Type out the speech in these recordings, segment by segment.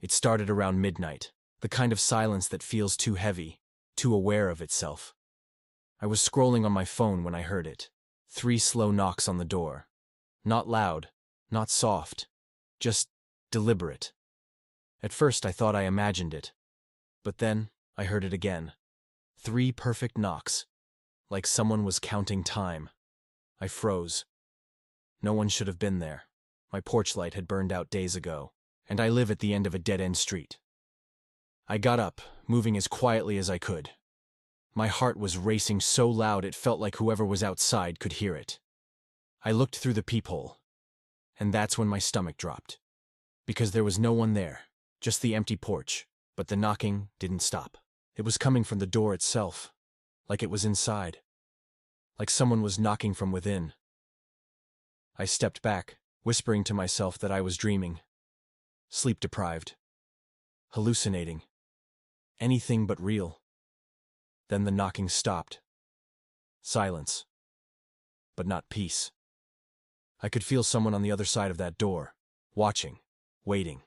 It started around midnight, the kind of silence that feels too heavy, too aware of itself. I was scrolling on my phone when I heard it. 3 slow knocks on the door. Not loud, not soft, just deliberate. At first I thought I imagined it, but then I heard it again. 3 perfect knocks, like someone was counting time. I froze. No one should have been there. My porch light had burned out days ago, and I live at the end of a dead-end street. I got up, moving as quietly as I could. My heart was racing so loud it felt like whoever was outside could hear it. I looked through the peephole, and that's when my stomach dropped. Because there was no one there, just the empty porch, but the knocking didn't stop. It was coming from the door itself, like it was inside, like someone was knocking from within. I stepped back, whispering to myself that I was dreaming, sleep-deprived, hallucinating, anything but real. Then the knocking stopped. Silence, but not peace. I could feel someone on the other side of that door, watching, waiting.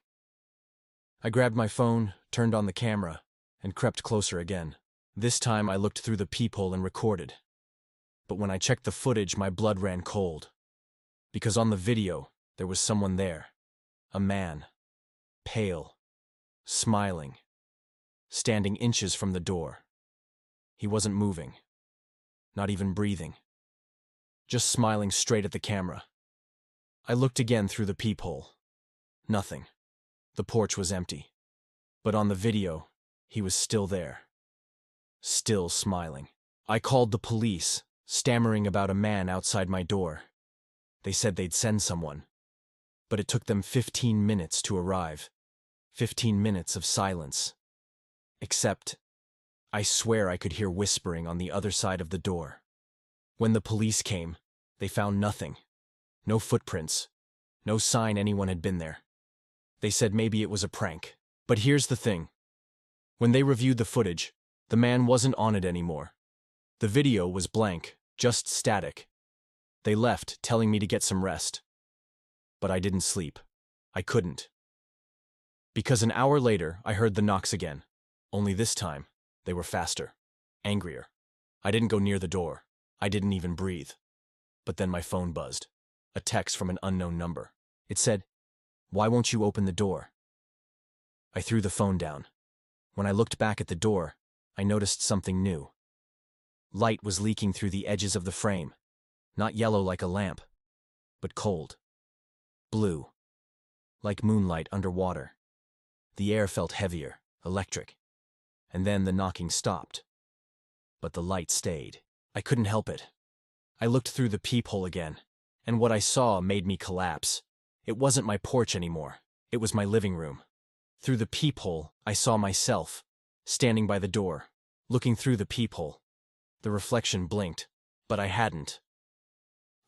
I grabbed my phone, turned on the camera, and crept closer again. This time I looked through the peephole and recorded. But when I checked the footage, my blood ran cold. Because on the video, there was someone there. A man. Pale. Smiling. Standing inches from the door. He wasn't moving. Not even breathing. Just smiling straight at the camera. I looked again through the peephole. Nothing. The porch was empty. But on the video, he was still there. Still smiling. I called the police, stammering about a man outside my door. They said they'd send someone. But it took them 15 minutes to arrive. 15 minutes of silence. Except, I swear I could hear whispering on the other side of the door. When the police came, they found nothing. No footprints. No sign anyone had been there. They said maybe it was a prank. But here's the thing. When they reviewed the footage, the man wasn't on it anymore. The video was blank, just static. They left, telling me to get some rest. But I didn't sleep. I couldn't. Because an hour later, I heard the knocks again. Only this time, they were faster, angrier. I didn't go near the door. I didn't even breathe. But then my phone buzzed. A text from an unknown number. It said, "Why won't you open the door?" I threw the phone down. When I looked back at the door, I noticed something new. Light was leaking through the edges of the frame. Not yellow like a lamp, but cold. Blue. Like moonlight underwater. The air felt heavier, electric. And then the knocking stopped. But the light stayed. I couldn't help it. I looked through the peephole again, and what I saw made me collapse. It wasn't my porch anymore. It was my living room. Through the peephole, I saw myself, standing by the door, looking through the peephole. The reflection blinked, but I hadn't.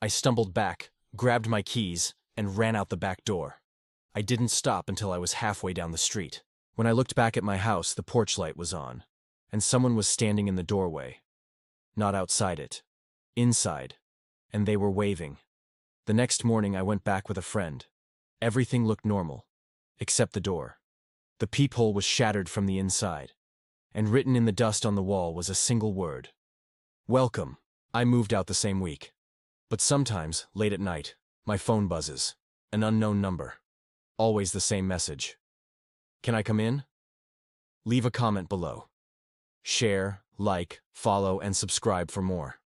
I stumbled back, grabbed my keys, and ran out the back door. I didn't stop until I was halfway down the street. When I looked back at my house, the porch light was on, and someone was standing in the doorway. Not outside it. Inside. And they were waving. The next morning I went back with a friend. Everything looked normal, except the door. The peephole was shattered from the inside, and written in the dust on the wall was a single word. Welcome. I moved out the same week. But sometimes, late at night, my phone buzzes. An unknown number. Always the same message. Can I come in? Leave a comment below. Share, like, follow, and subscribe for more.